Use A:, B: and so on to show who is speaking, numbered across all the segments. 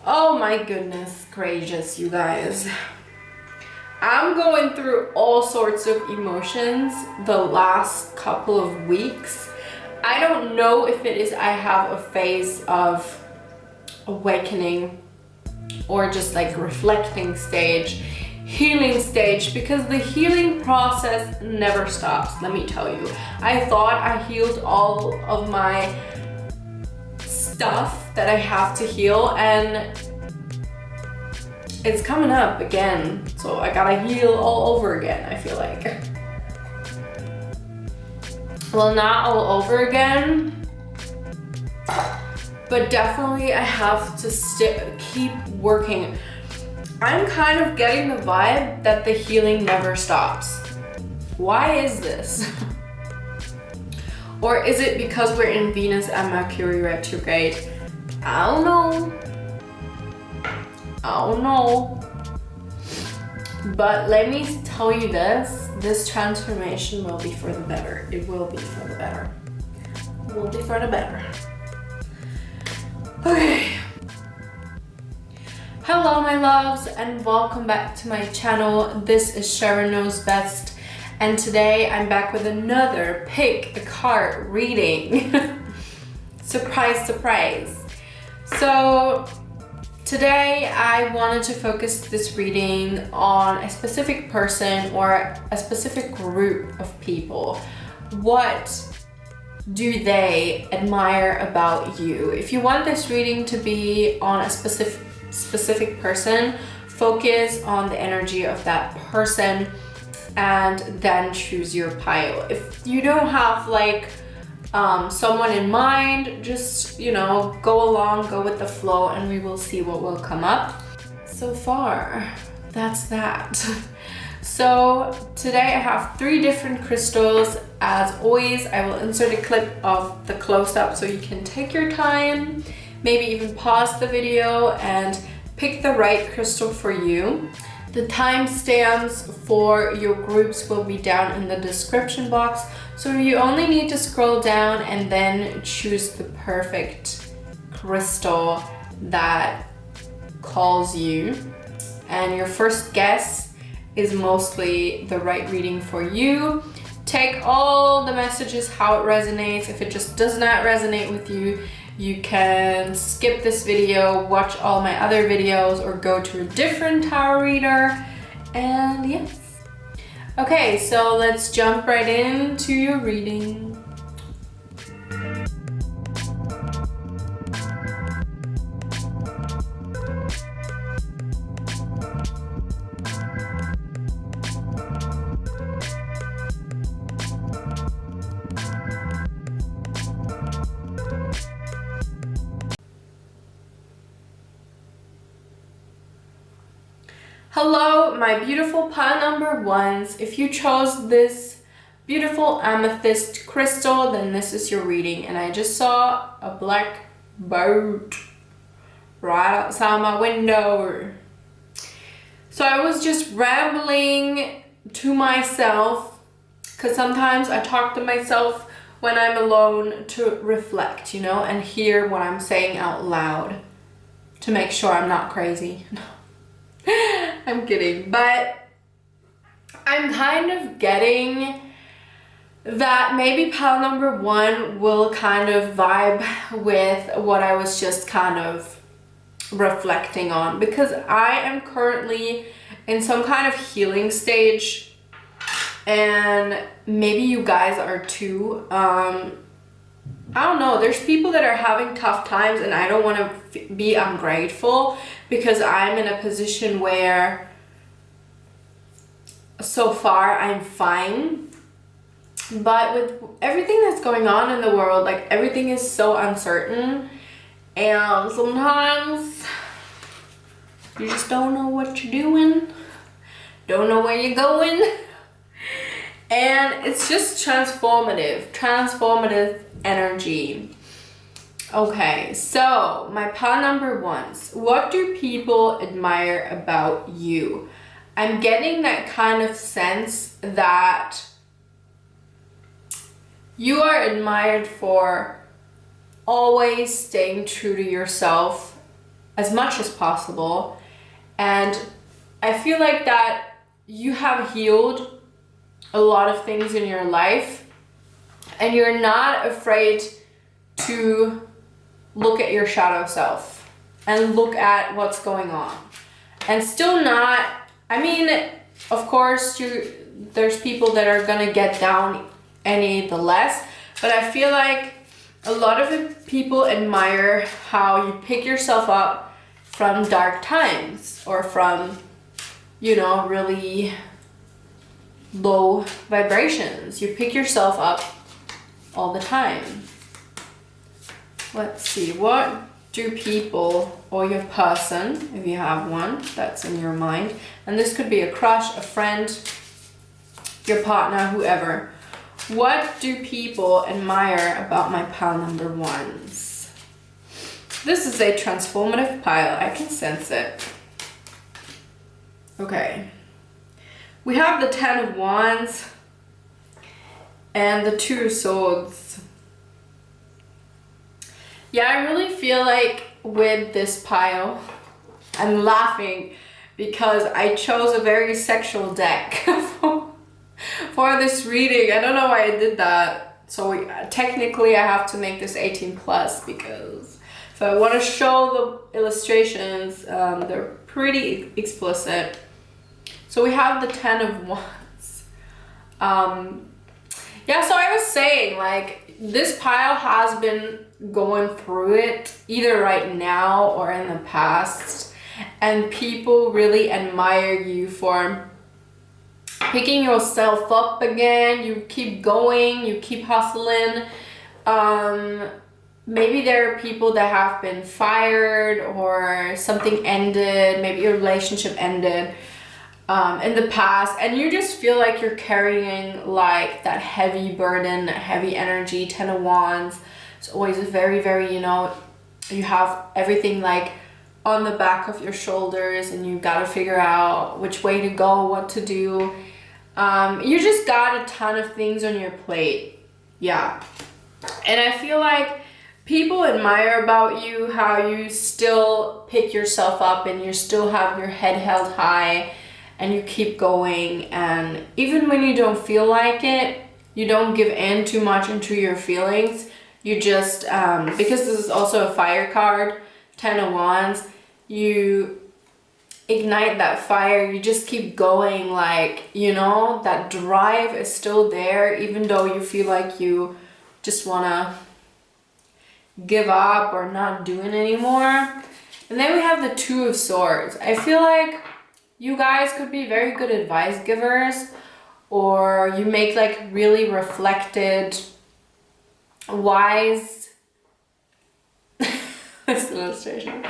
A: Oh my goodness gracious, you guys. I'm going through all sorts of emotions the last couple of weeks. I don't know if it is I have a phase of awakening or just like reflecting stage, healing stage, because the healing process never stops, let me tell you. I thought I healed all of my stuff that I have to heal, and it's coming up again, so I gotta heal all over again, I feel like. Well, not all over again, but definitely I have to keep working. I'm kind of getting the vibe that the healing never stops. Why is this? Or is it because we're in Venus and Mercury retrograde? I don't know. But let me tell you this transformation will be for the better. It will be for the better. It will be for the better. Okay. Hello my loves and welcome back to my channel. This is SharonKnowsBest and today I'm back with another pick a card reading. Surprise, surprise. So today I wanted to focus this reading on a specific person or a specific group of people. What do they admire about you? If you want this reading to be on a specific person, focus on the energy of that person and then choose your pile. If you don't have like someone in mind, just, you know, go along, go with the flow, and we will see what will come up. So far, that's that. So today I have 3 different crystals. As always, I will insert a clip of the close-up so you can take your time, maybe even pause the video and pick the right crystal for you. The timestamps for your groups will be down in the description box, so you only need to scroll down and then choose the perfect crystal that calls you. And your first guess is mostly the right reading for you. Take all the messages how it resonates. If it just does not resonate with you, you can skip this video, watch all my other videos, or go to a different tarot reader. And yes. Okay, so let's jump right into your reading. Hello, my beautiful pile number ones. If you chose this beautiful amethyst crystal, then this is your reading. And I just saw a black boat right outside my window. So I was just rambling to myself, because sometimes I talk to myself when I'm alone to reflect, you know, and hear what I'm saying out loud to make sure I'm not crazy. I'm kidding, but I'm kind of getting that maybe pile number 1 will kind of vibe with what I was just kind of reflecting on, because I am currently in some kind of healing stage, and maybe you guys are too. I don't know, there's people that are having tough times and I don't want to be ungrateful, because I'm in a position where so far I'm fine. But with everything that's going on in the world, like everything is so uncertain, and sometimes you just don't know what you're doing, don't know where you're going, and it's just transformative energy. Okay, so my pile number 1s. What do people admire about you? I'm getting that kind of sense that you are admired for always staying true to yourself as much as possible. And I feel like that you have healed a lot of things in your life, and you're not afraid to look at your shadow self and look at what's going on. And still not, I mean, of course, there's people that are gonna get down any the less, but I feel like a lot of people admire how you pick yourself up from dark times or from, you know, really low vibrations. You pick yourself up all the time. Let's see, what do people or your person, if you have one that's in your mind, and this could be a crush, a friend, your partner, whoever, what do people admire about my pile number ones? This is a transformative pile. I can sense it. Okay. We have the 10 of Wands and the 2 of Swords. Yeah, I really feel like with this pile, I'm laughing because I chose a very sexual deck for this reading. I don't know why I did that. So technically I have to make this 18 plus because if I want to show the illustrations, they're pretty explicit. So we have the 10 of Wands. Yeah, so I was saying, like, this pile has been going through it either right now or in the past, and people really admire you for picking yourself up again. You keep going, you keep hustling. Maybe there are people that have been fired or something ended, maybe your relationship ended in the past, and you just feel like you're carrying like that heavy burden, heavy energy. 10 of Wands. It's always very, very, you know, you have everything like on the back of your shoulders and you got to figure out which way to go, what to do. You just got a ton of things on your plate. Yeah. And I feel like people admire about you how you still pick yourself up and you still have your head held high and you keep going. And even when you don't feel like it, you don't give in too much into your feelings. You just, because this is also a fire card, 10 of Wands, you ignite that fire, you just keep going, like, you know, that drive is still there even though you feel like you just want to give up or not do it anymore. And then we have the 2 of Swords. I feel like you guys could be very good advice givers, or you make like really reflected, wise this illustration,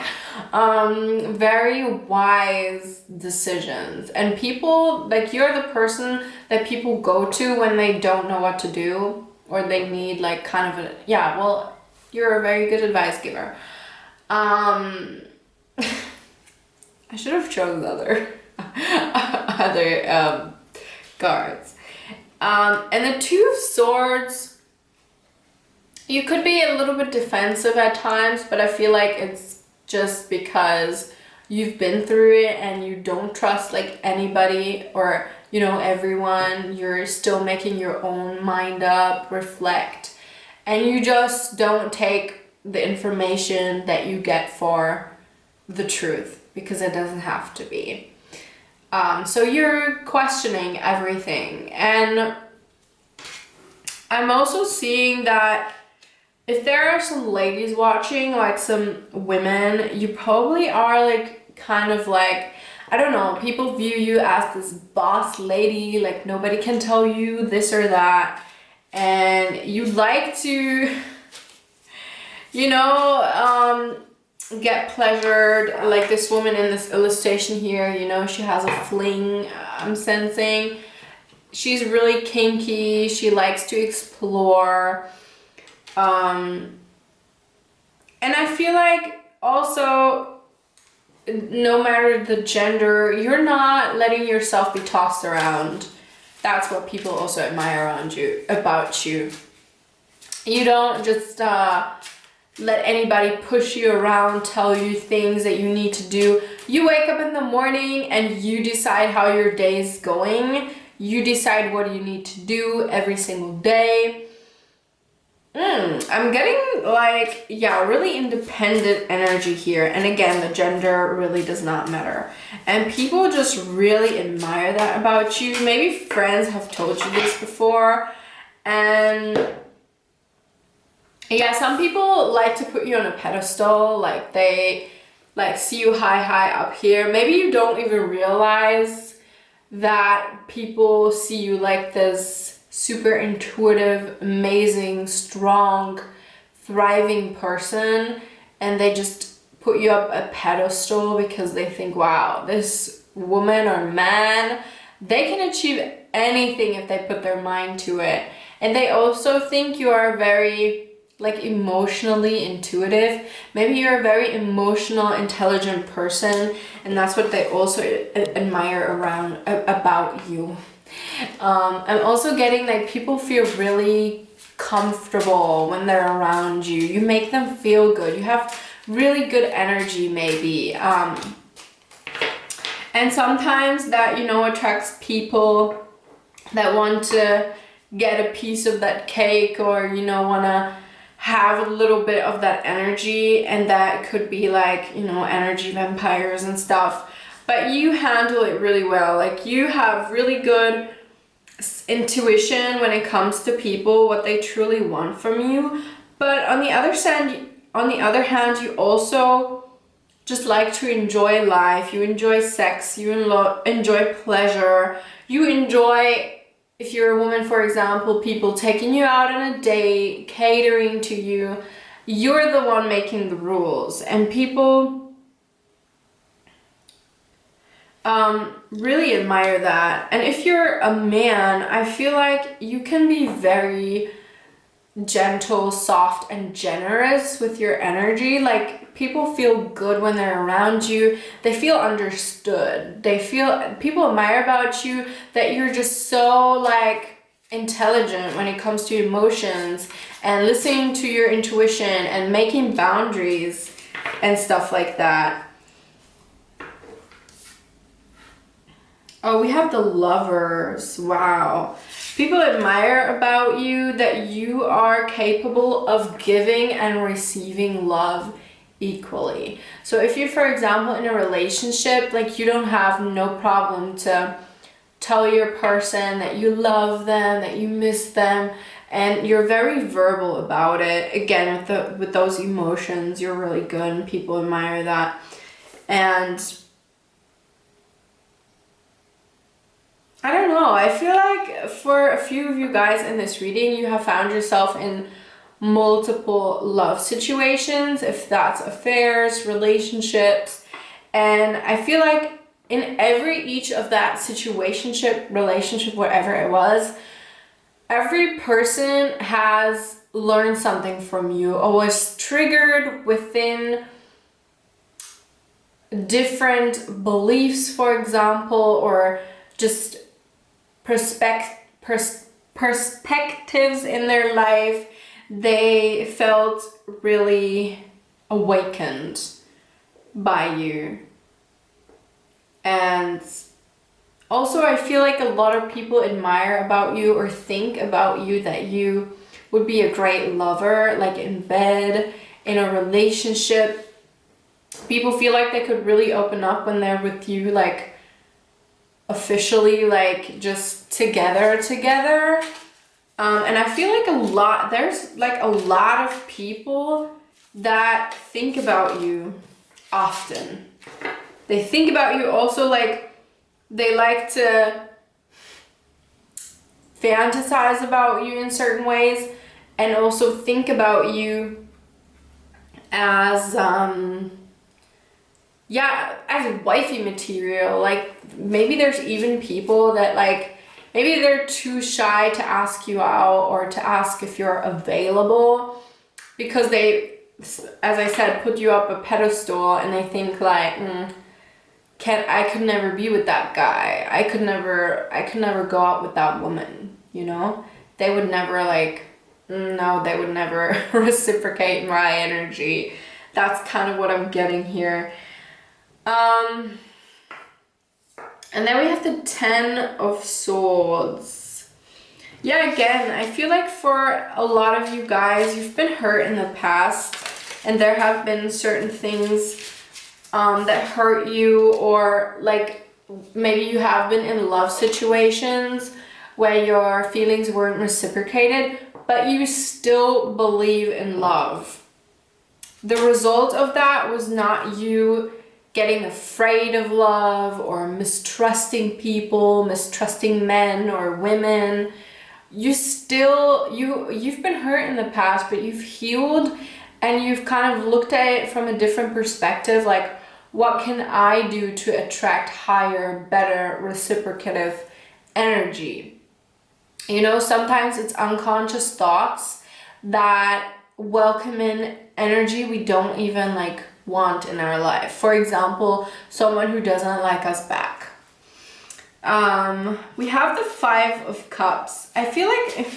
A: very wise decisions. And people, like, you're the person that people go to when they don't know what to do or they need like kind of a, yeah, well, you're a very good advice giver. I should have chosen other cards. And the 2 of Swords, you could be a little bit defensive at times, but I feel like it's just because you've been through it and you don't trust like anybody or, you know, everyone. You're still making your own mind up, reflect, and you just don't take the information that you get for the truth because it doesn't have to be. So you're questioning everything. And I'm also seeing that if there are some ladies watching, like some women, you probably are like kind of like, I don't know, people view you as this boss lady, like nobody can tell you this or that, and you like to, you know, get pleasured. Like this woman in this illustration here, you know, she has a fling, I'm sensing. She's really kinky, she likes to explore. And I feel like also, no matter the gender, you're not letting yourself be tossed around. That's what people also admire about you. You don't just let anybody push you around, tell you things that you need to do. You wake up in the morning and you decide how your day is going. You decide what you need to do every single day. I'm getting like, yeah, really independent energy here. And again, the gender really does not matter. And people just really admire that about you. Maybe friends have told you this before. And yeah, some people like to put you on a pedestal, like they like see you high up here. Maybe you don't even realize that people see you like this super intuitive, amazing, strong, thriving person, and they just put you up a pedestal because they think, wow, this woman or man, they can achieve anything if they put their mind to it. And they also think you are very like emotionally intuitive. Maybe you're a very emotional, intelligent person, and that's what they also admire about you. I'm also getting like people feel really comfortable when they're around you. You make them feel good. You have really good energy, maybe. And sometimes that, you know, attracts people that want to get a piece of that cake, or, you know, want to have a little bit of that energy, and that could be like, you know, energy vampires and stuff. But you handle it really well. Like, you have really good intuition when it comes to people, what they truly want from you. But on the other hand, you also just like to enjoy life. You enjoy sex, you enjoy pleasure, you enjoy, if you're a woman, for example, people taking you out on a date, catering to you. You're the one making the rules, and people really admire that. And if you're a man, I feel like you can be very gentle, soft, and generous with your energy. Like, people feel good when they're around you. They feel understood. People admire about you that you're just so like intelligent when it comes to emotions, and listening to your intuition and making boundaries and stuff like that. Oh, we have the Lovers. Wow. People admire about you that you are capable of giving and receiving love equally. So if you're, for example, in a relationship, like, you don't have no problem to tell your person that you love them, that you miss them, and you're very verbal about it. Again, with those emotions, you're really good, and people admire that. And I don't know, I feel like for a few of you guys in this reading, you have found yourself in multiple love situations, if that's affairs, relationships. And I feel like in each of that situationship, relationship, whatever it was, every person has learned something from you, or was triggered within different beliefs, for example, or just perspectives in their life. They felt really awakened by you. And also, I feel like a lot of people admire about you, or think about you that you would be a great lover, like in bed, in a relationship. People feel like they could really open up when they're with you, like officially, like just together. And I feel like there's like a lot of people that think about you often. They think about you also, like they like to fantasize about you in certain ways, and also think about you as as wifey material. Like, maybe there's even people that, like, maybe they're too shy to ask you out or to ask if you're available, because they, as I said, put you up a pedestal, and they think like, I could never be with that guy. I could never go out with that woman, you know? They would never, like, no, they would never reciprocate my energy. That's kind of what I'm getting here. And then we have the 10 of Swords. Yeah, again, I feel like for a lot of you guys, you've been hurt in the past, and there have been certain things that hurt you, or like maybe you have been in love situations where your feelings weren't reciprocated, but you still believe in love. The result of that was not you getting afraid of love or mistrusting people, mistrusting men or women. You've been hurt in the past, but you've healed, and you've kind of looked at it from a different perspective, like, what can I do to attract higher, better, reciprocative energy? You know, sometimes it's unconscious thoughts that welcome in energy we don't even like want in our life. For example, someone who doesn't like us back. We have the 5 of Cups. I feel like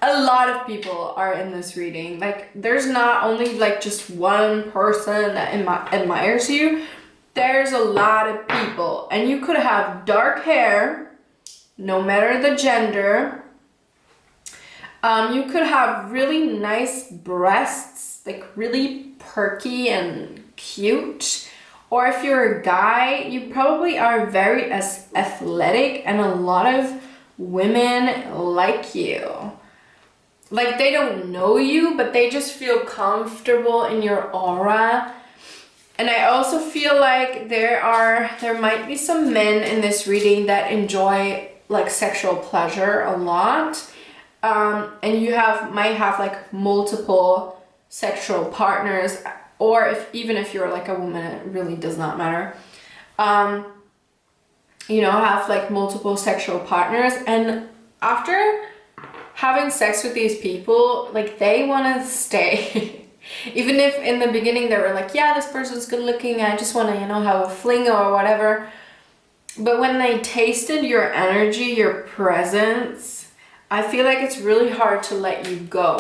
A: a lot of people are in this reading. Like, there's not only like just one person that admires you. There's a lot of people, and you could have dark hair, no matter the gender. You could have really nice breasts, like really perky and cute. Or if you're a guy, you probably are very athletic, and a lot of women like you. Like, they don't know you, but they just feel comfortable in your aura. And I also feel like there might be some men in this reading that enjoy like sexual pleasure a lot. And you might have like multiple sexual partners, or even if you're like a woman, it really does not matter. You know, have like multiple sexual partners, and after having sex with these people, like, they want to stay. Even if in the beginning they were like, yeah, this person's good looking, I just want to, you know, have a fling or whatever. But when they tasted your energy, your presence, I feel like it's really hard to let you go.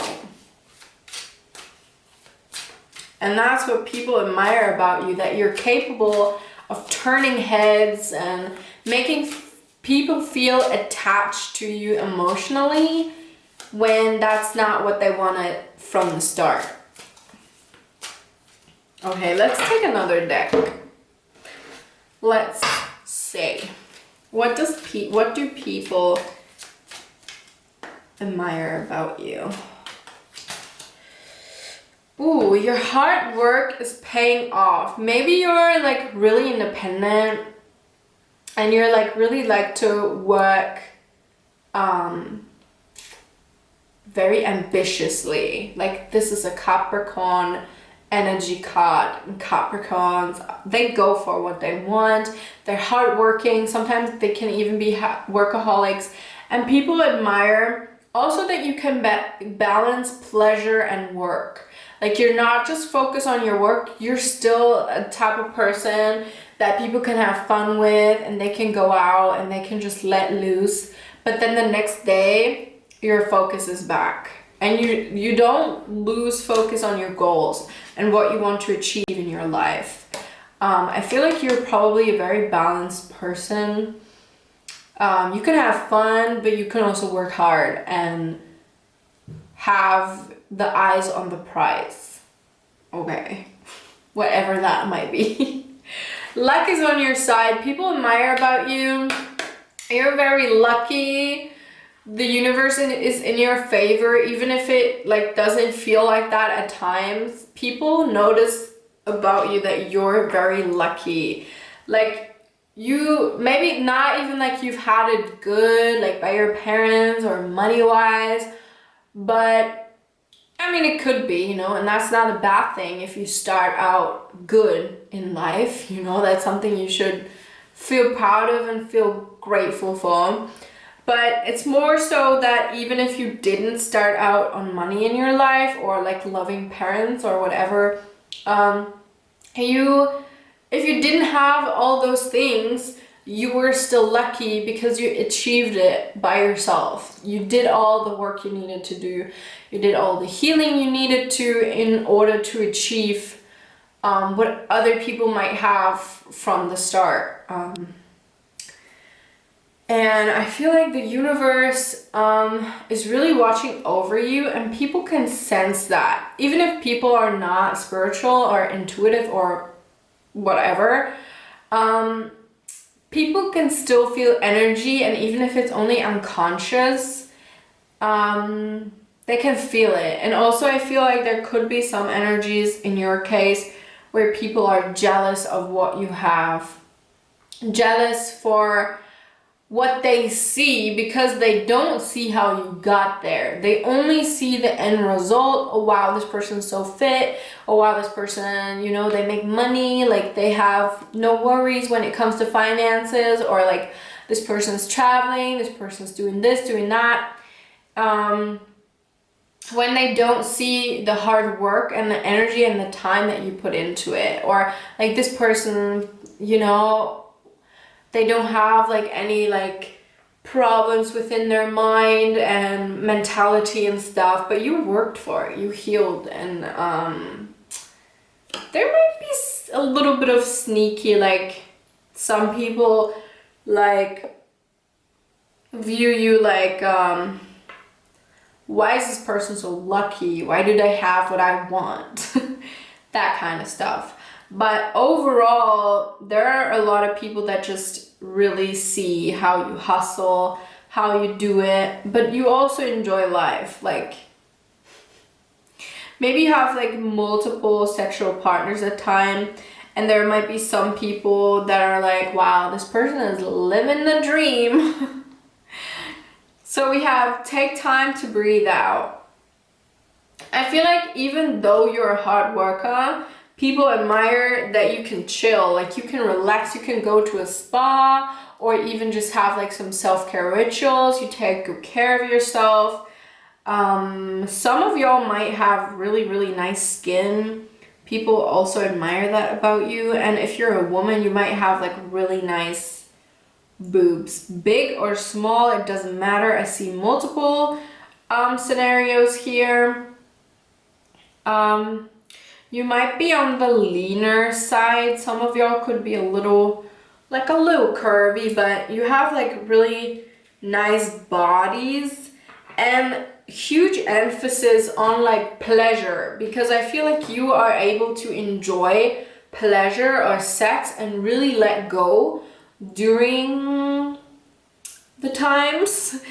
A: And that's what people admire about you, that you're capable of turning heads and making people feel attached to you emotionally when that's not what they wanted from the start. Okay, let's take another deck. Let's see. What do people admire about you? Ooh, your hard work is paying off. Maybe you're like really independent, and you're like really like to work very ambitiously. Like, this is a Capricorn energy card. And Capricorns, they go for what they want. They're hardworking. Sometimes they can even be workaholics. And people admire also that you can balance pleasure and work. Like, you're not just focused on your work. You're still a type of person that people can have fun with, and they can go out and they can just let loose. But then the next day, your focus is back, and you don't lose focus on your goals and what you want to achieve in your life. I feel like you're probably a very balanced person. You can have fun, but you can also work hard and have the eyes on the prize. Okay, whatever that might be. Luck is on your side. People admire about you. You're very lucky. The universe is in your favor, even if it like doesn't feel like that at times. People notice about you that you're very lucky. Like, you maybe not even like you've had it good like by your parents or money wise, but I mean, it could be, you know, and that's not a bad thing if you start out good in life. You know, that's something you should feel proud of and feel grateful for. But it's more so that even if you didn't start out on money in your life, or like loving parents or whatever, if you didn't have all those things, you were still lucky because you achieved it by yourself. You did all the work you needed to do. You did all the healing you needed to in order to achieve what other people might have from the start. And I feel like the universe is really watching over you, and people can sense that. Even if people are not spiritual or intuitive or whatever, people can still feel energy, and even if it's only unconscious, they can feel it. And also I feel like there could be some energies in your case where people are jealous of what you have. Jealous for what they see, because they don't see how you got there. They only see the end result. Oh wow, this person's so fit. Oh wow, this person, you know, they make money, like they have no worries when it comes to finances, or like this person's traveling, this person's doing this, doing that. When they don't see the hard work and the energy and the time that you put into it, or like this person, you know, they don't have like any like problems within their mind and mentality and stuff, but you worked for it, you healed. And there might be a little bit of sneaky, like some people like view you like, why is this person so lucky? Why do they have what I want? That kind of stuff. But overall, there are a lot of people that just really see how you hustle, how you do it, but you also enjoy life. Like maybe you have like multiple sexual partners at a time, and there might be some people that are like, wow, this person is living the dream. So we have take time to breathe out. I feel like even though you're a hard worker, people admire that you can chill, like you can relax, you can go to a spa, or even just have like some self-care rituals. You take good care of yourself. Some of y'all might have really, really nice skin. People also admire that about you. And if you're a woman, you might have like really nice boobs, big or small, it doesn't matter. I see multiple scenarios here. You might be on the leaner side. Some of y'all could be a little curvy, but you have like really nice bodies and huge emphasis on like pleasure, because I feel like you are able to enjoy pleasure or sex and really let go during the times,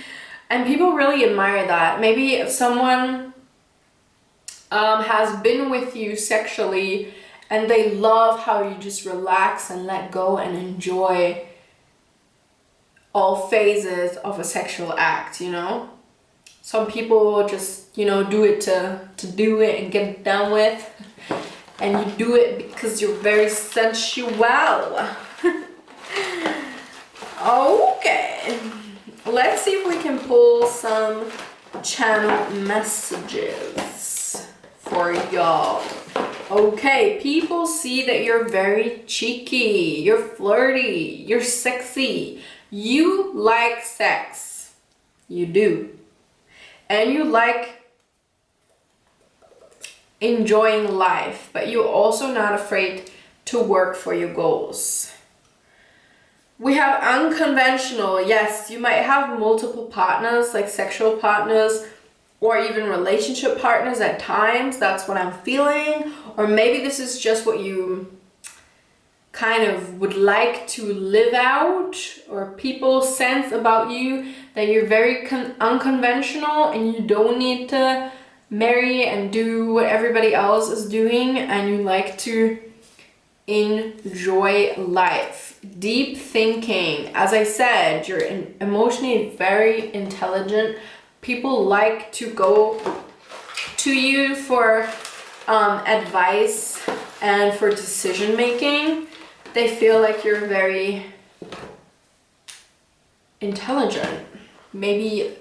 A: and people really admire that. Maybe if someone has been with you sexually and they love how you just relax and let go and enjoy all phases of a sexual act, you know. Some people just, you know, do it to do it and get it done with, and you do it because you're very sensual. Okay, let's see if we can pull some channel messages for y'all. Okay, people see that you're very cheeky, you're flirty, you're sexy, you like sex, you do, and you like enjoying life, but you're also not afraid to work for your goals. We have unconventional. Yes, you might have multiple partners, like sexual partners, or even relationship partners at times. That's what I'm feeling. Or maybe this is just what you kind of would like to live out, or people sense about you that you're very unconventional and you don't need to marry and do what everybody else is doing, and you like to enjoy life. Deep thinking. As I said, you're emotionally very intelligent. People like to go to you for advice and for decision making. They feel like you're very intelligent. Maybe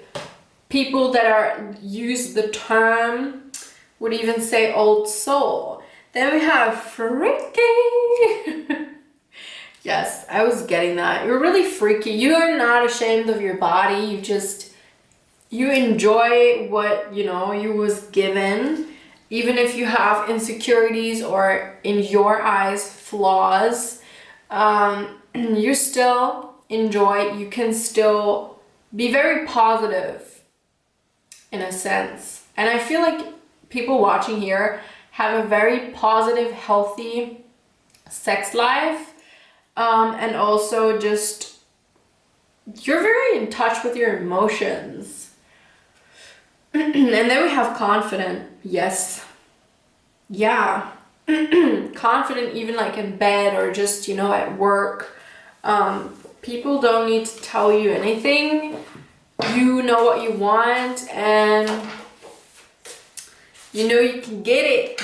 A: people that are use the term would even say old soul. Then we have freaky. Yes, I was getting that. You're really freaky. You are not ashamed of your body. You enjoy what, you know, you was given. Even if you have insecurities or in your eyes, flaws, you still enjoy, you can still be very positive in a sense. And I feel like people watching here have a very positive, healthy sex life. And also just, you're very in touch with your emotions. And then we have confident. Yes. Yeah. Confident even like in bed or just, you know, at work. People don't need to tell you anything. You know what you want and you know you can get it.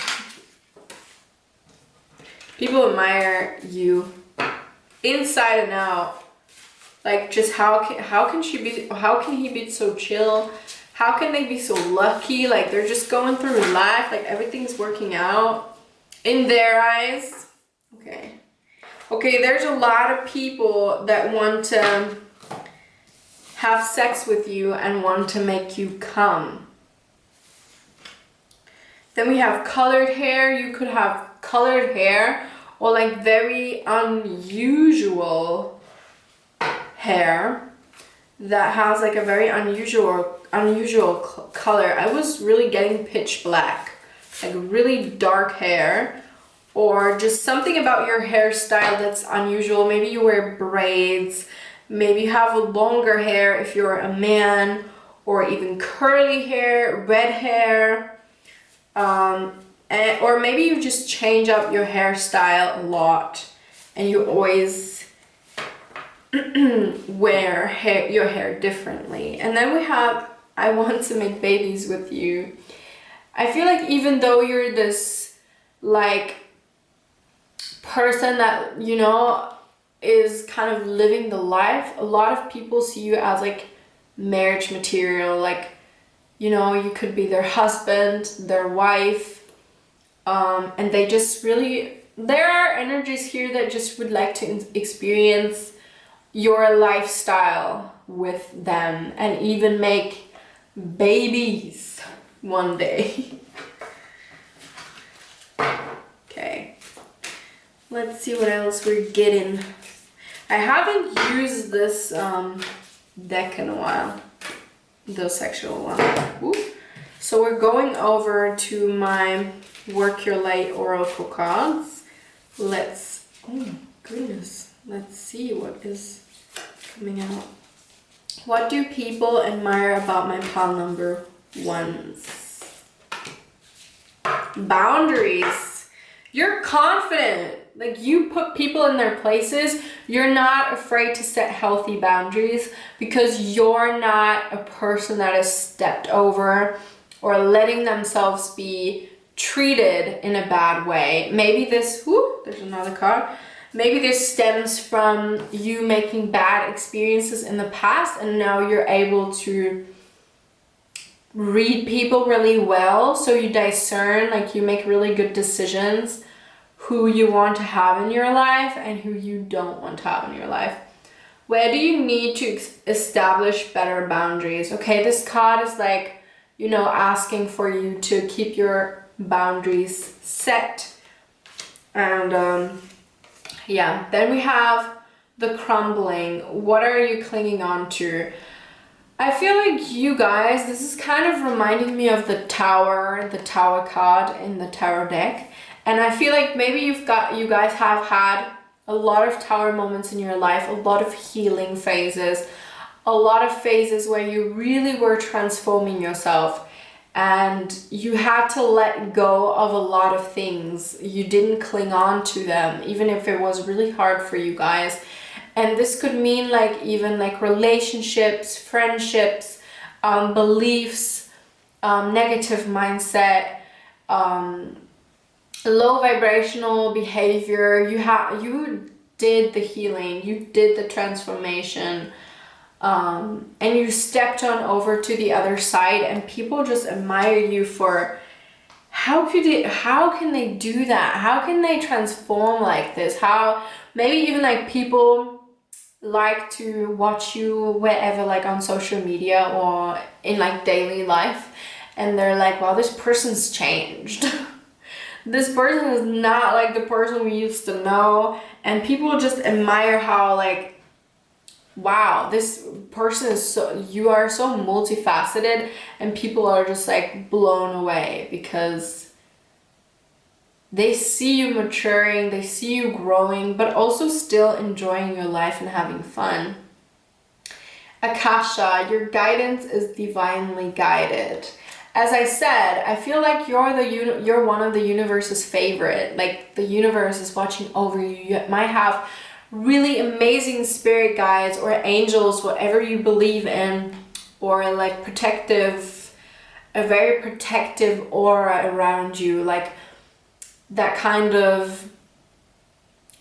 A: People admire you inside and out. Like just how can he be so chill? How can they be so lucky? Like they're just going through life, like everything's working out in their eyes. Okay, there's a lot of people that want to have sex with you and want to make you come. Then we have colored hair. You could have colored hair or like very unusual hair that has like a very unusual color. I was really getting pitch black, like really dark hair, or just something about your hairstyle that's unusual. Maybe you wear braids, maybe you have a longer hair if you're a man, or even curly hair, red hair, or maybe you just change up your hairstyle a lot and you always wear your hair differently. And then we have, I want to make babies with you. I feel like even though you're this like person that, you know, is kind of living the life, a lot of people see you as like marriage material. Like, you know, you could be their husband, their wife, and they just really, there are energies here that just would like to experience your lifestyle with them and even make babies one day. Okay, let's see what else we're getting. I haven't used this deck in a while, the sexual one. Ooh. So we're going over to my Work Your Light Oracle cards. Let's, oh goodness, let's see what is coming out. What do people admire about my pile number ones? Boundaries. You're confident. Like you put people in their places. You're not afraid to set healthy boundaries because you're not a person that is stepped over or letting themselves be treated in a bad way. Maybe this, whoo, there's another card. Maybe this stems from you making bad experiences in the past and now you're able to read people really well. So you discern, like you make really good decisions who you want to have in your life and who you don't want to have in your life. Where do you need to establish better boundaries? Okay, this card is like, you know, asking for you to keep your boundaries set. And yeah, then we have the crumbling. What are you clinging on to? I feel like you guys, this is kind of reminding me of the tower card in the tarot deck. And I feel like maybe you guys have had a lot of tower moments in your life, a lot of healing phases, a lot of phases where you really were transforming yourself and you had to let go of a lot of things. You didn't cling on to them, even if it was really hard for you guys. And this could mean like even like relationships, friendships, beliefs, negative mindset, low vibrational behavior. You did the healing, you did the transformation, and you stepped on over to the other side, and people just admire you for how can they do that? How can they transform like this? How maybe even like people like to watch you wherever, like on social media or in like daily life, and they're like, wow, this person's changed. This person is not like the person we used to know, and people just admire how like, wow, this person is you are so multifaceted, and people are just like blown away because they see you maturing, they see you growing, but also still enjoying your life and having fun. Akasha, your guidance is divinely guided. As I said, I feel like you're one of the universe's favorite. Like the universe is watching over you. You might have really amazing spirit guides or angels, whatever you believe in, or like a very protective aura around you. Like that kind of,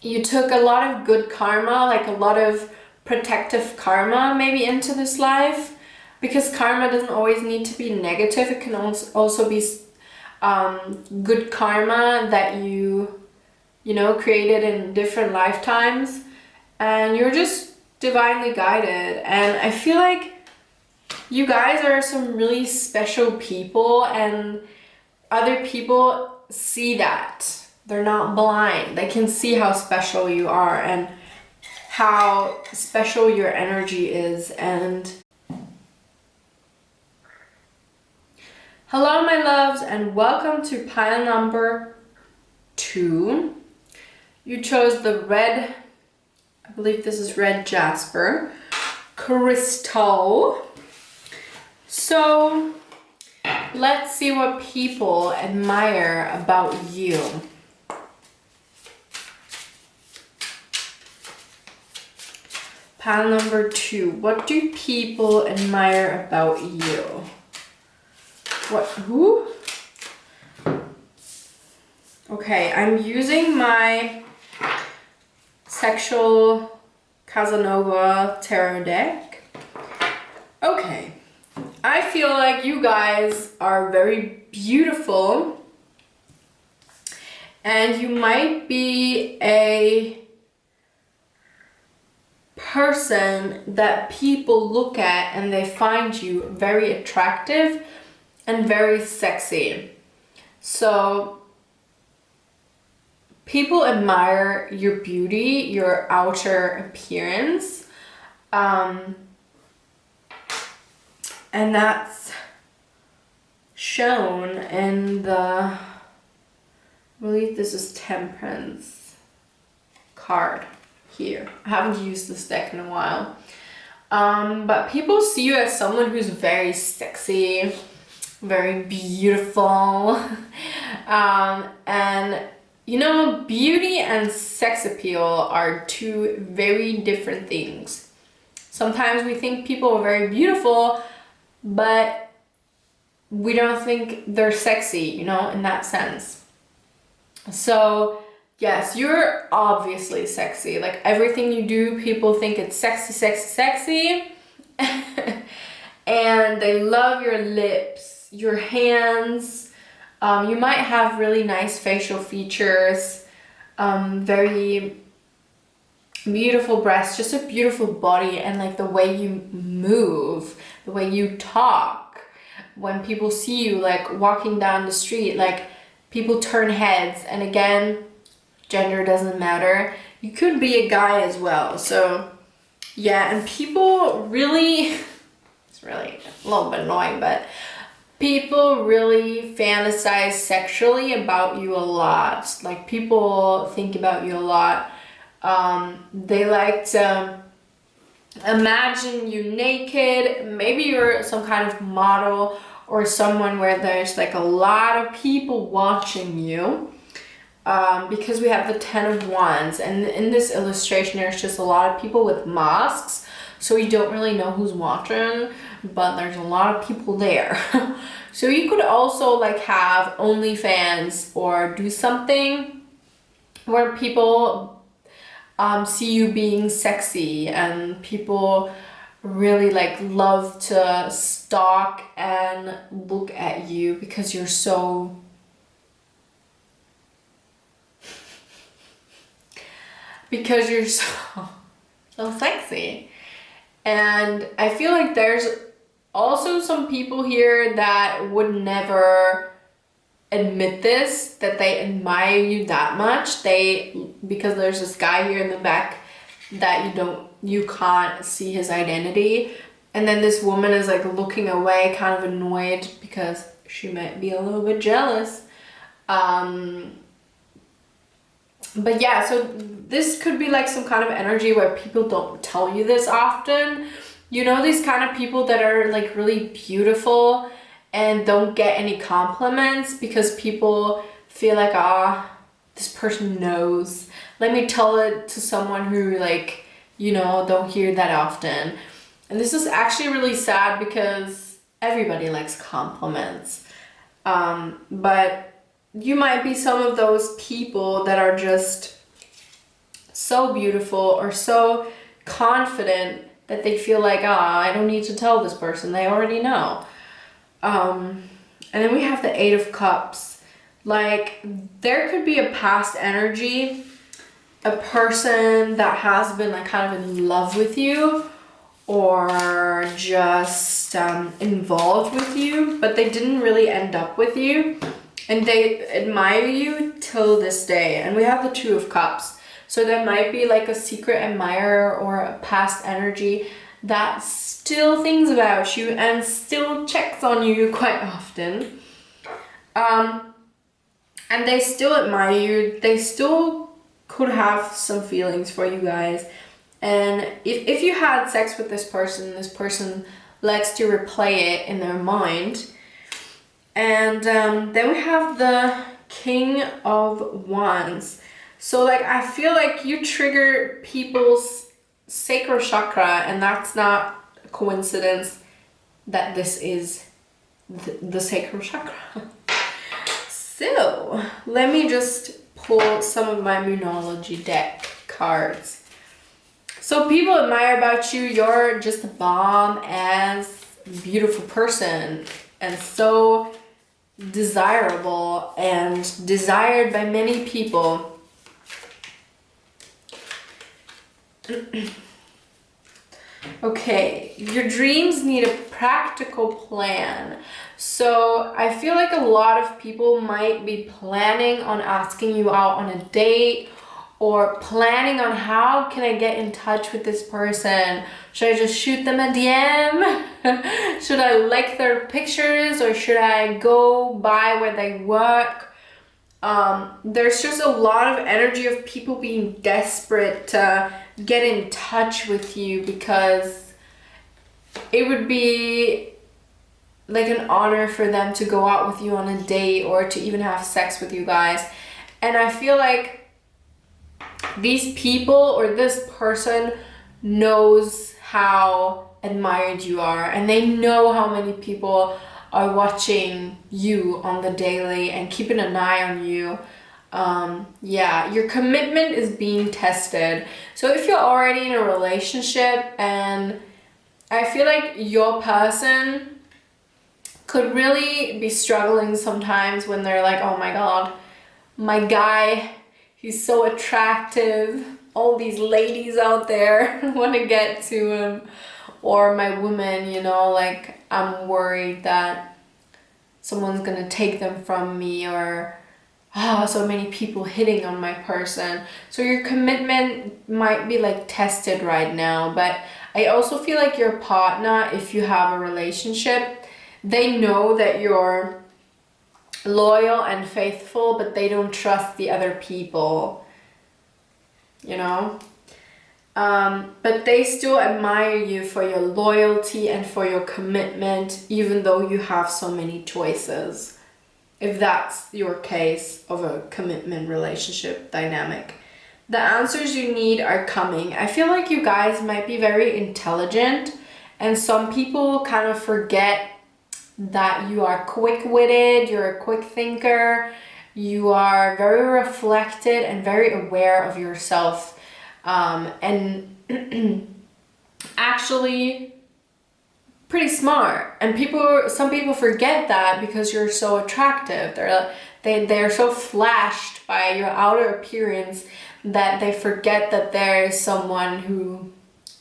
A: you took a lot of good karma, like a lot of protective karma maybe into this life, because karma doesn't always need to be negative. It can also be good karma that you know, created in different lifetimes, and you're just divinely guided. And I feel like you guys are some really special people, and other people see that. They're not blind. They can see how special you are and how special your energy is. And hello, my loves, and welcome to pile number 2. You chose the red, I believe this is red jasper crystal. So let's see what people admire about you. Pile number 2. What do people admire about you? Who? Okay, I'm using my Sexual Casanova tarot deck. Okay, I feel like you guys are very beautiful, and you might be a person that people look at and they find you very attractive and very sexy. So people admire your beauty, your outer appearance, and that's shown in the, I believe this is Temperance card here. I haven't used this deck in a while. But people see you as someone who's very sexy, very beautiful, and you know, beauty and sex appeal are two very different things. Sometimes we think people are very beautiful, but we don't think they're sexy, you know, in that sense. So yes, you're obviously sexy. Like everything you do, people think it's sexy, sexy, sexy. And they love your lips, your hands. You might have really nice facial features, very beautiful breasts, just a beautiful body, and like the way you move, the way you talk. When people see you like walking down the street, like people turn heads, and again, gender doesn't matter. You could be a guy as well. So yeah, and people really, it's really a little bit annoying, but people really fantasize sexually about you a lot. Like people think about you a lot. They like to imagine you naked. Maybe you're some kind of model or someone where there's like a lot of people watching you. Because we have the 10 of Wands, and in this illustration there's just a lot of people with masks, so you don't really know who's watching, but there's a lot of people there. So you could also like have OnlyFans or do something where people see you being sexy, and people really like love to stalk and look at you because you're so because you're so sexy. And I feel like there's also some people here that would never admit this, that they admire you that much. Because there's this guy here in the back that you can't see his identity. And then this woman is like looking away, kind of annoyed because she might be a little bit jealous. But yeah, so this could be like some kind of energy where people don't tell you this often. You know, these kind of people that are like really beautiful and don't get any compliments because people feel like, this person knows. Let me tell it to someone who like, you know, don't hear that often. And this is actually really sad because everybody likes compliments. But you might be some of those people that are just so beautiful or so confident that they feel like, I don't need to tell this person, they already know. And then we have the Eight of Cups. Like, there could be a past energy, a person that has been like kind of in love with you or just involved with you, but they didn't really end up with you. And they admire you till this day. And we have the Two of Cups. So there might be like a secret admirer or a past energy that still thinks about you and still checks on you quite often. And they still admire you. They still could have some feelings for you guys. And if you had sex with this person likes to replay it in their mind. And then we have the King of Wands. So like, I feel like you trigger people's sacral chakra, and that's not a coincidence that this is the sacral chakra. So let me just pull some of my Moonology deck cards. So people admire about you, you're just a bomb as beautiful person and so desirable and desired by many people. Okay, your dreams need a practical plan. So I feel like a lot of people might be planning on asking you out on a date or planning on how can I get in touch with this person. Should I just shoot them a DM? Should I like their pictures or should I go by where they work? There's just a lot of energy of people being desperate to get in touch with you because it would be like an honor for them to go out with you on a date or to even have sex with you guys. And I feel like these people or this person knows how admired you are, and they know how many people are watching you on the daily and keeping an eye on you. Yeah, your commitment is being tested. So if you're already in a relationship, and I feel like your person could really be struggling sometimes when they're like, oh my god, my guy, he's so attractive, all these ladies out there want to get to him, or my woman, you know, like I'm worried that someone's gonna take them from me, or so many people hitting on my person. So your commitment might be like tested right now. But I also feel like your partner, if you have a relationship, they know that you're loyal and faithful, but they don't trust the other people, you know? But they still admire you for your loyalty and for your commitment, even though you have so many choices. If that's your case of a commitment relationship dynamic. The answers you need are coming. I feel like you guys might be very intelligent, and some people kind of forget that you are quick-witted, you're a quick thinker, you are very reflected and very aware of yourself, and actually pretty smart. And some people forget that because you're so attractive. They're so flashed by your outer appearance that they forget that there is someone who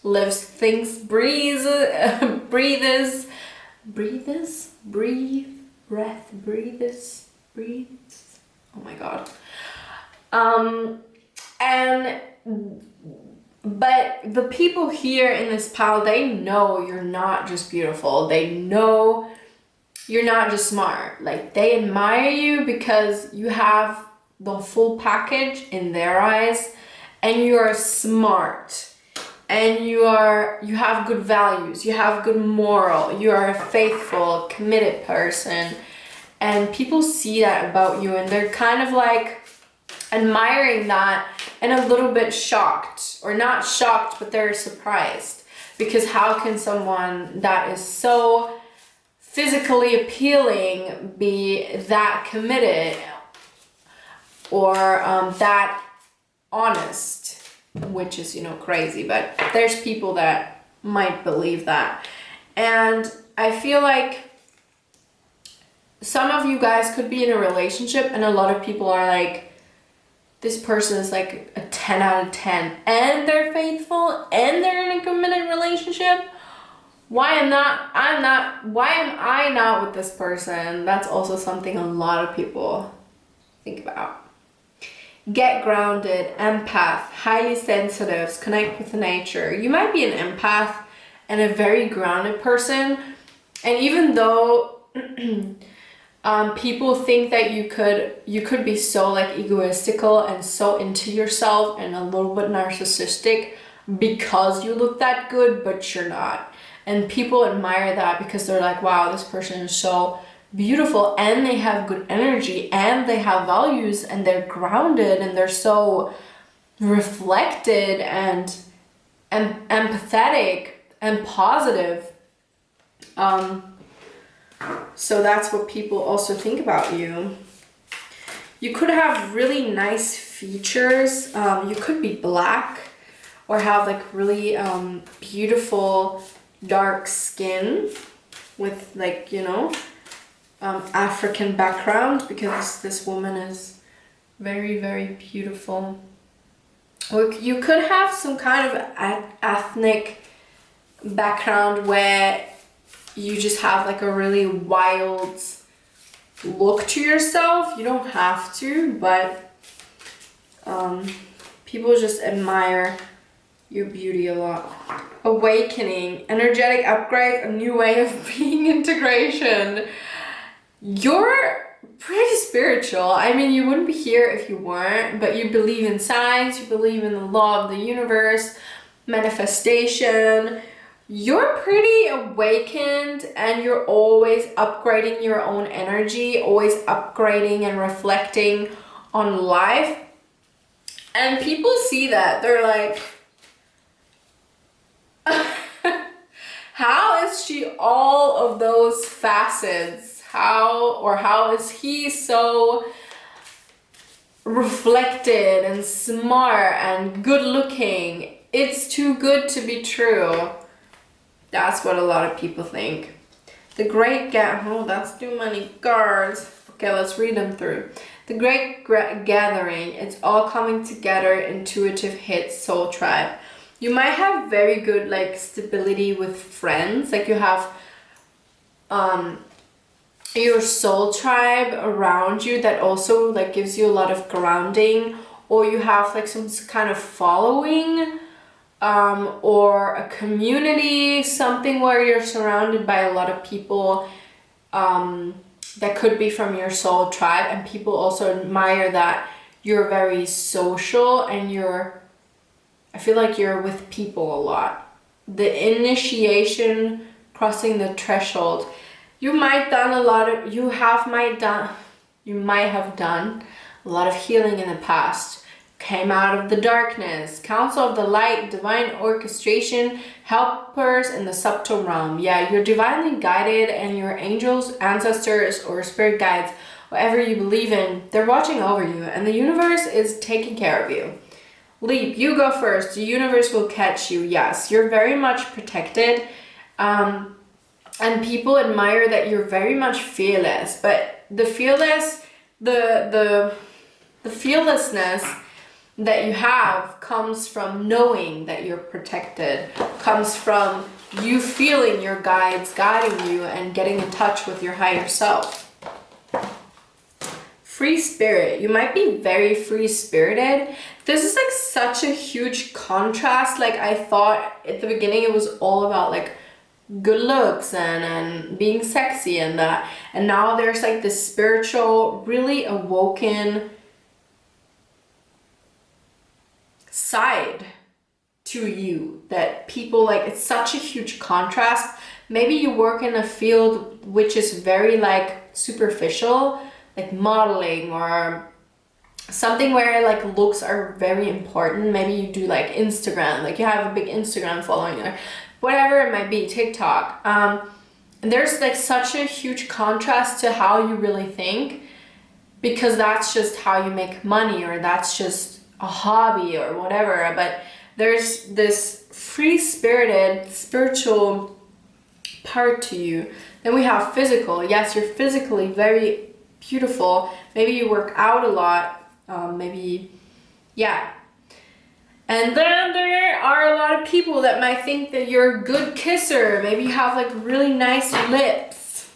A: lives, thinks, breathes, breathes, oh my god. And but the people here in this pile, they know you're not just beautiful. They know you're not just smart. Like, they admire you because you have the full package in their eyes, and you are smart, and you have good values, you have good moral, you are a faithful, committed person, and people see that about you, and they're kind of like admiring that and a little bit shocked, or not shocked, but they're surprised, because how can someone that is so physically appealing be that committed or that honest, which is, crazy, but there's people that might believe that. And I feel like some of you guys could be in a relationship and a lot of people are like, this person is like a 10 out of 10 and they're faithful and they're in a committed relationship. Why am I not with this person? That's also something a lot of people think about. Get grounded, empath, highly sensitive, connect with nature. You might be an empath and a very grounded person. And even though people think that you could be so like egoistical and so into yourself and a little bit narcissistic because you look that good, but you're not. And people admire that because they're like, wow, this person is so beautiful and they have good energy and they have values and they're grounded and they're so reflected and empathetic and positive. So that's what people also think about you. You could have really nice features. You could be black or have like really beautiful dark skin with like, African background, because this woman is very, very beautiful. Or you could have some kind of ethnic background where you just have like a really wild look to yourself. You don't have to, but people just admire your beauty a lot. Awakening, energetic upgrade, a new way of being, integration. You're pretty spiritual. I mean, you wouldn't be here if you weren't, but you believe in science, you believe in the law of the universe, manifestation. You're pretty awakened and you're always upgrading your own energy, always upgrading and reflecting on life. And people see that. They're like, how is she all of those facets? How is he so reflected and smart and good looking? It's too good to be true. That's what a lot of people think. The Great that's too many cards. Okay, let's read them through. The Great Gathering. It's all coming together. Intuitive hit. Soul Tribe. You might have very good like stability with friends. Like you have your soul tribe around you that also like gives you a lot of grounding, or you have like some kind of following, or a community, something where you're surrounded by a lot of people that could be from your soul tribe, and people also admire that you're very social and I feel like you're with people a lot. The initiation, crossing the threshold. You might have done a lot of healing in the past. Came out of the darkness. Council of the Light, divine orchestration, helpers in the subtle realm. Yeah, you're divinely guided, and your angels, ancestors, or spirit guides, whatever you believe in, they're watching over you, and the universe is taking care of you. Leap, you go first. The universe will catch you. Yes, you're very much protected. And people admire that you're very much fearless. But the fearlessness that you have comes from knowing that you're protected, comes from you feeling your guides guiding you and getting in touch with your higher self. Free spirit. You might be very free spirited. This is like such a huge contrast. Like I thought at the beginning it was all about like good looks and being sexy and that. And now there's like this spiritual, really awoken side to you that people like. It's such a huge contrast. Maybe you work in a field which is very like superficial, like modeling or something where like looks are very important. Maybe you do like Instagram, like you have a big Instagram following or whatever it might be, TikTok. And there's like such a huge contrast to how you really think, because that's just how you make money or that's just a hobby or whatever. But there's this free spirited spiritual part to you. Then we have physical. Yes, you're physically very beautiful. Maybe you work out a lot. Maybe, yeah. And then there are a lot of people that might think that you're a good kisser. Maybe you have like really nice lips.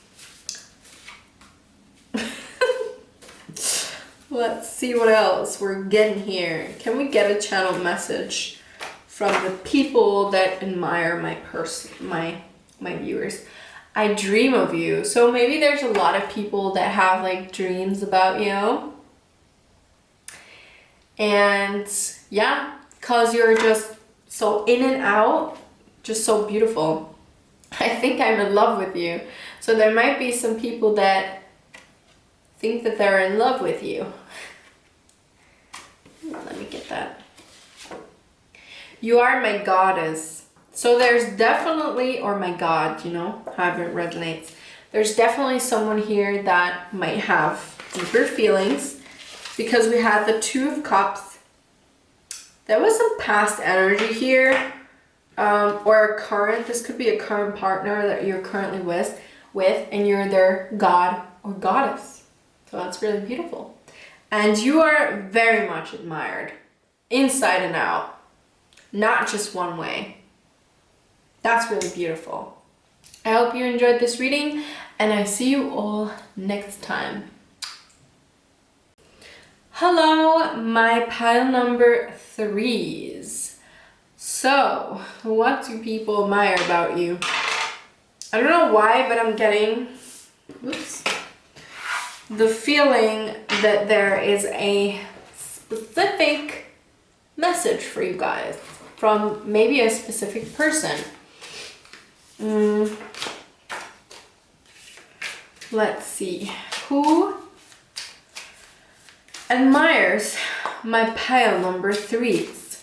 A: Let's see what else we're getting here. Can we get a channel message from the people that admire my viewers? I dream of you. So maybe there's a lot of people that have like dreams about you. And yeah, because you're just so in and out, just so beautiful. I think I'm in love with you. So there might be some people that think that they're in love with you. Let me get that. You are my goddess. So there's definitely, or my God, you know, however it resonates. There's definitely someone here that might have deeper feelings, because we had the Two of Cups. There was some past energy here, or a current. This could be a current partner that you're currently with, and you're their god or goddess. So that's really beautiful. And you are very much admired, inside and out, not just one way. That's really beautiful. I hope you enjoyed this reading, and I see you all next time. Hello, my pile number 3s. So, what do people admire about you? I don't know why, but I'm getting, the feeling that there is a specific message for you guys from maybe a specific person. Let's see. Who admires my pile number 3s?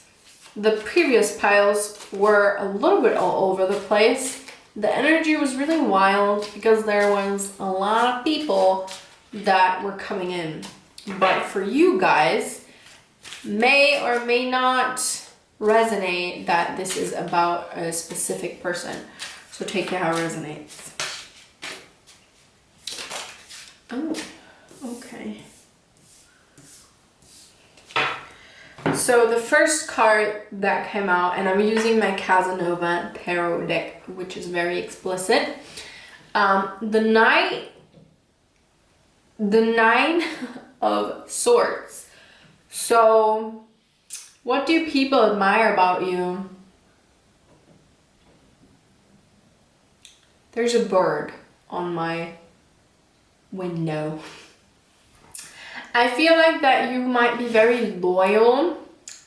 A: The previous piles were a little bit all over the place. The energy was really wild because there was a lot of people that were coming in. But for you guys, may or may not resonate that this is about a specific person. So take it how it resonates. Oh, okay. So the first card that came out, and I'm using my Casanova tarot deck, which is very explicit. The Nine of Swords. So what do people admire about you? There's a bird on my window. I feel like that you might be very loyal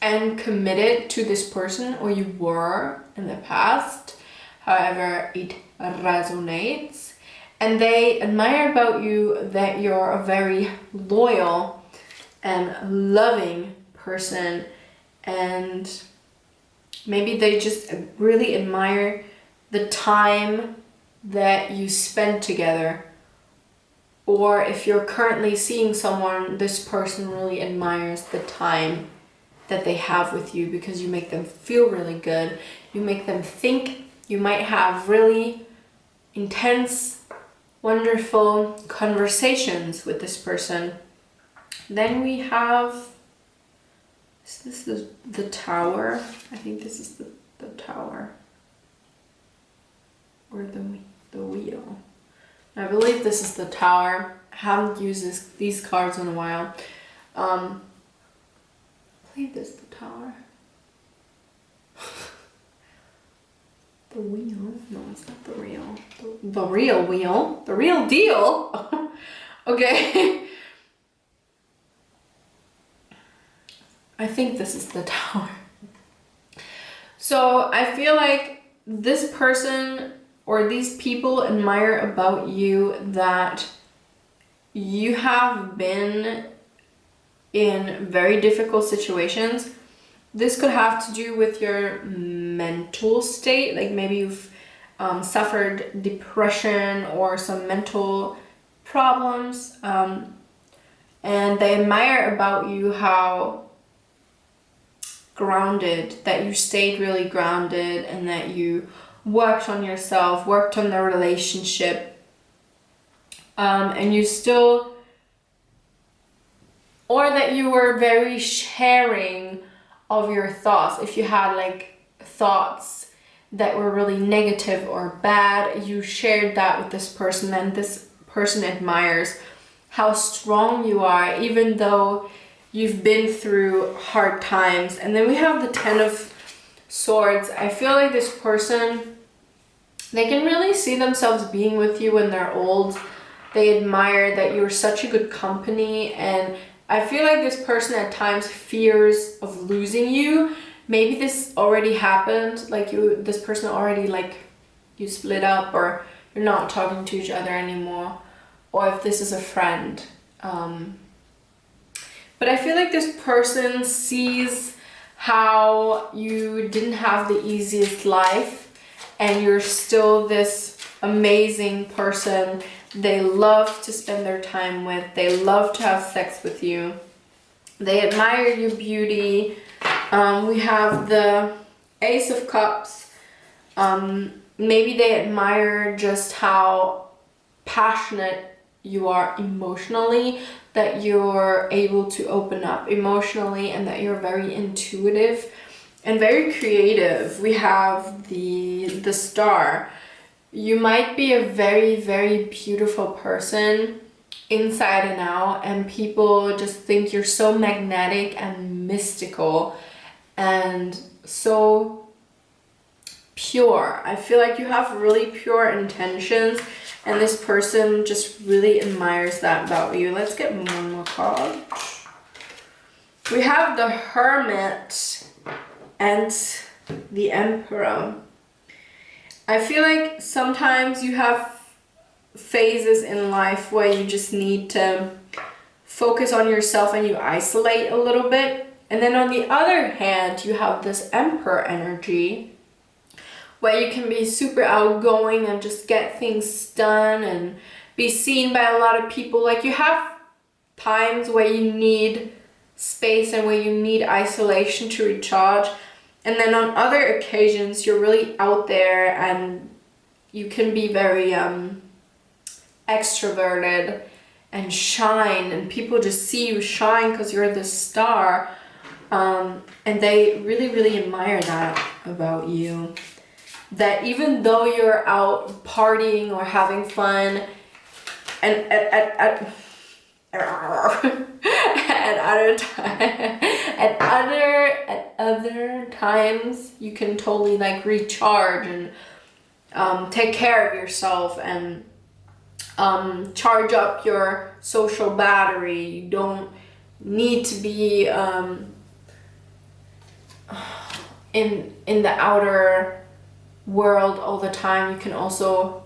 A: and committed to this person, or you were in the past. However, it resonates. And they admire about you that you're a very loyal and loving person. And maybe they just really admire the time that you spend together. Or if you're currently seeing someone, this person really admires the time that they have with you, because you make them feel really good. You make them think. You might have really intense, wonderful conversations with this person. Then we have Is this the tower? I think this is the tower. Or the wheel. I believe this is the tower. I haven't used these cards in a while. I believe this is the tower. The wheel? No, it's not the real. The real wheel? The real deal? Okay. I think this is the tower. So I feel like this person or these people admire about you that you have been in very difficult situations. This could have to do with your mental state, like maybe you've suffered depression or some mental problems, and they admire about you how grounded, that you stayed really grounded and that you worked on yourself, worked on the relationship, and you still, or that you were very sharing of your thoughts. If you had like thoughts that were really negative or bad, you shared that with this person, and this person admires how strong you are, even though you've been through hard times. And then we have the Ten of Swords. I feel like this person, they can really see themselves being with you when they're old. They admire that you're such a good company, and I feel like this person at times fears of losing you. Maybe this already happened, like this person already, like, you split up or you're not talking to each other anymore, or if this is a friend. But I feel like this person sees how you didn't have the easiest life and you're still this amazing person they love to spend their time with. They love to have sex with you. They admire your beauty. We have the Ace of Cups. Maybe they admire just how passionate you are emotionally, that you're able to open up emotionally, and that you're very intuitive and very creative. We have the Star. You might be a very, very beautiful person inside and out, and people just think you're so magnetic and mystical and so pure. I feel like you have really pure intentions, and this person just really admires that about you. Let's get one more card. We have the Hermit and the Emperor. I feel like sometimes you have phases in life where you just need to focus on yourself and you isolate a little bit. And then on the other hand, you have this Emperor energy where you can be super outgoing and just get things done and be seen by a lot of people. Like, you have times where you need space and where you need isolation to recharge. And then on other occasions, you're really out there and you can be very extroverted and shine, and people just see you shine because you're the star. And they really, really admire that about you. That even though you're out partying or having fun, and at other times you can totally like recharge and take care of yourself and charge up your social battery. You don't need to be in the outer world all the time. You can also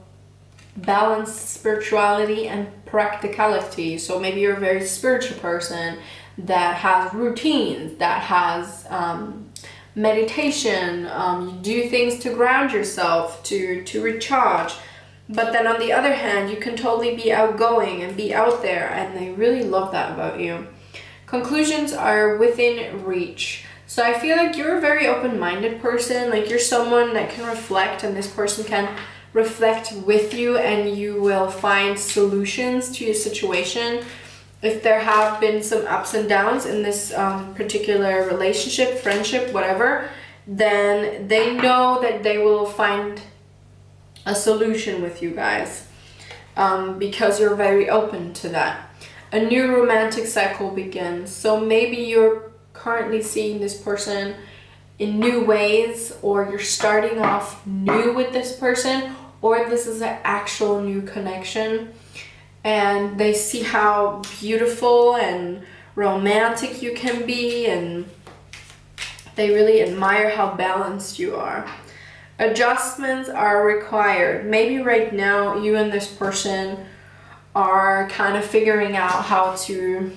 A: balance spirituality and practicality. So maybe you're a very spiritual person that has routines, that has meditation, you do things to ground yourself, to recharge. But then on the other hand, you can totally be outgoing and be out there, and they really love that about you. Conclusions are within reach. So I feel like you're a very open-minded person. Like, you're someone that can reflect, and this person can reflect with you, and you will find solutions to your situation. if there have been some ups and downs in this particular relationship, friendship, whatever, then they know that they will find a solution with you guys, because you're very open to that. A new romantic cycle begins. So maybe you're currently seeing this person in new ways, or you're starting off new with this person, or this is an actual new connection, and they see how beautiful and romantic you can be, and they really admire how balanced you are. Adjustments are required. Maybe right now you and this person are kind of figuring out how to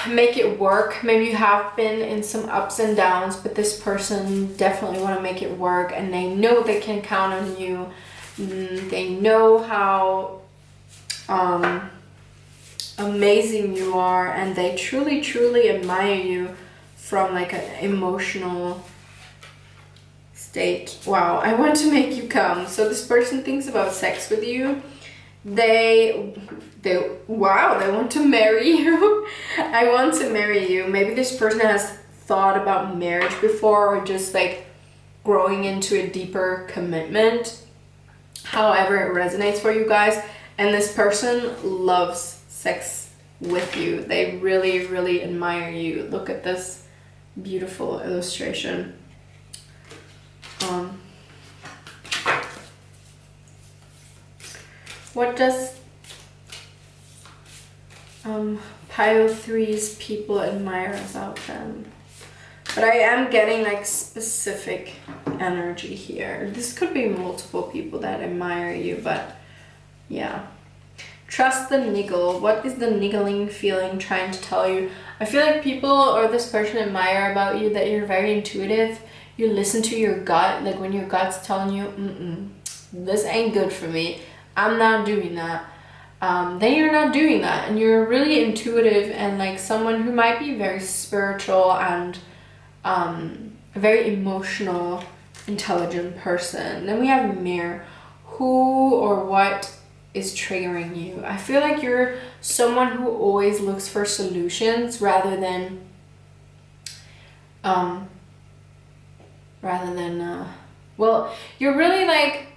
A: make it work. Maybe you have been in some ups and downs, but this person definitely want to make it work, and they know they can count on you. They know how amazing you are, and they truly, truly admire you from like an emotional state. Wow, I want to make you come. So this person thinks about sex with you. They want to marry you. I want to marry you. Maybe this person has thought about marriage before, or just like growing into a deeper commitment. However it resonates for you guys, and this person loves sex with you. They really, really admire you. Look at this beautiful illustration. What does pile 3's people admire about them? But I am getting like specific energy here. This could be multiple people that admire you, but yeah. Trust the niggle. What is the niggling feeling trying to tell you? I feel like people or this person admire about you that you're very intuitive. You listen to your gut, like when your gut's telling you, this ain't good for me, I'm not doing that. Then you're not doing that, and you're really intuitive and like someone who might be very spiritual and a very emotional, intelligent person. Then we have mirror. Who or what is triggering you? I feel like you're someone who always looks for solutions rather than well, you're really like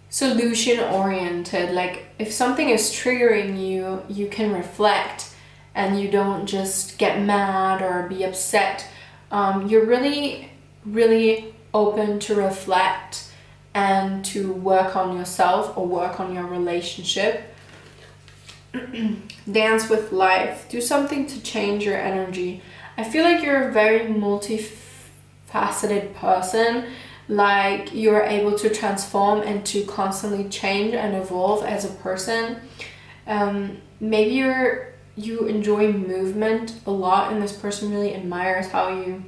A: solution oriented. Like if something is triggering you, you can reflect and you don't just get mad or be upset. You're really, really open to reflect and to work on yourself or work on your relationship. Dance with life. Do something to change your energy. I feel like you're a very multifaceted person. Like you're able to transform and to constantly change and evolve as a person. Maybe you enjoy movement a lot, and this person really admires how you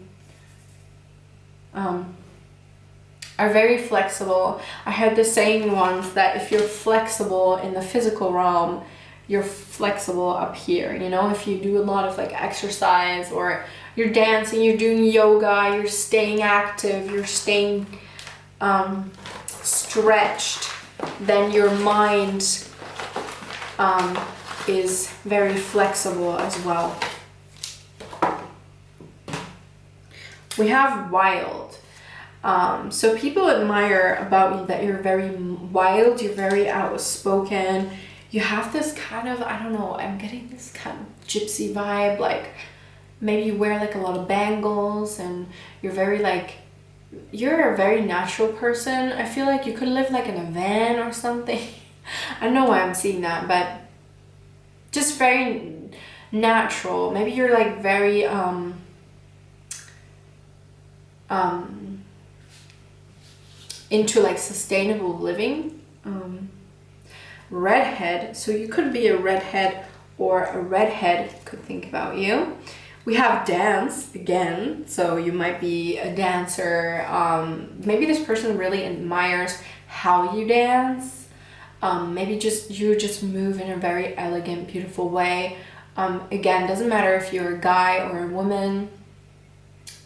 A: are very flexible. I heard the saying once that if you're flexible in the physical realm, you're flexible up here. You know, if you do a lot of like exercise, or you're dancing, you're doing yoga, you're staying active, you're staying stretched, then your mind is very flexible as well. We have wild. So people admire about you that you're very wild, you're very outspoken. You have this kind of, I don't know, I'm getting this kind of gypsy vibe, like maybe you wear like a lot of bangles, and you're very like, you're a very natural person. I feel like you could live like in a van or something. I don't know why I'm seeing that, but just very natural. Maybe you're like very into like sustainable living. Redhead, so you could be a redhead, or a redhead could think about you. We have dance again, so you might be a dancer. Maybe this person really admires how you dance. Maybe you just move in a very elegant, beautiful way. Again, doesn't matter if you're a guy or a woman.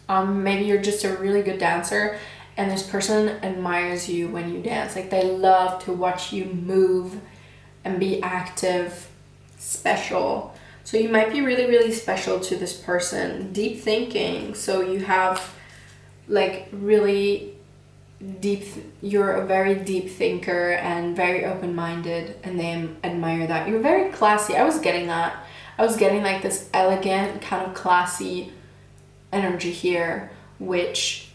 A: Maybe you're just a really good dancer, and this person admires you when you dance. Like they love to watch you move and be active. special. So you might be really, really special to this person. Deep thinking. So you have like really deep, you're a very deep thinker and very open-minded, and they admire that. You're very classy. I was getting that. I was getting like this elegant, kind of classy energy here, which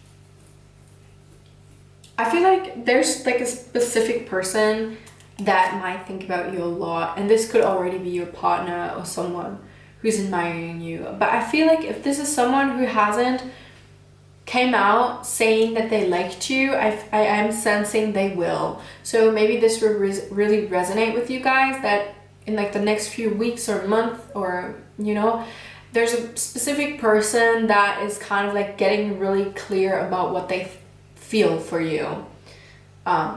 A: I feel like there's like a specific person that might think about you a lot, and this could already be your partner or someone who's admiring you. But I feel like if this is someone who hasn't came out saying that they liked you, I am sensing they will. So maybe this will really resonate with you guys, that in like the next few weeks or month, or you know, there's a specific person that is kind of like getting really clear about what they feel for you.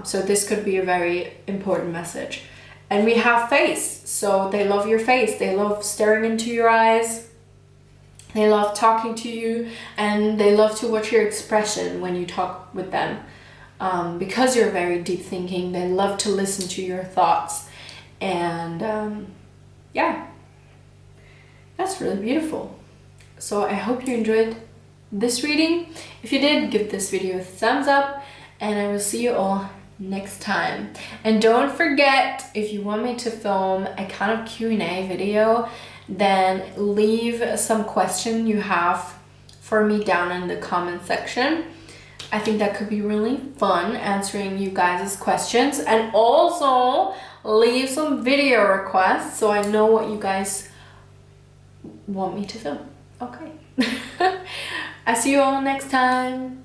A: So this could be a very important message. And we have face, so they love your face, they love staring into your eyes, they love talking to you, and they love to watch your expression when you talk with them. Because you're very deep thinking, they love to listen to your thoughts. And yeah, that's really beautiful. So I hope you enjoyed this reading. If you did, give this video a thumbs up, and I will see you all next time. And don't forget, if you want me to film a kind of Q&A video, then leave some question you have for me down in the comment section. I think that could be really fun, answering you guys' questions. And also leave some video requests so I know what you guys want me to film. Okay. I see you all next time.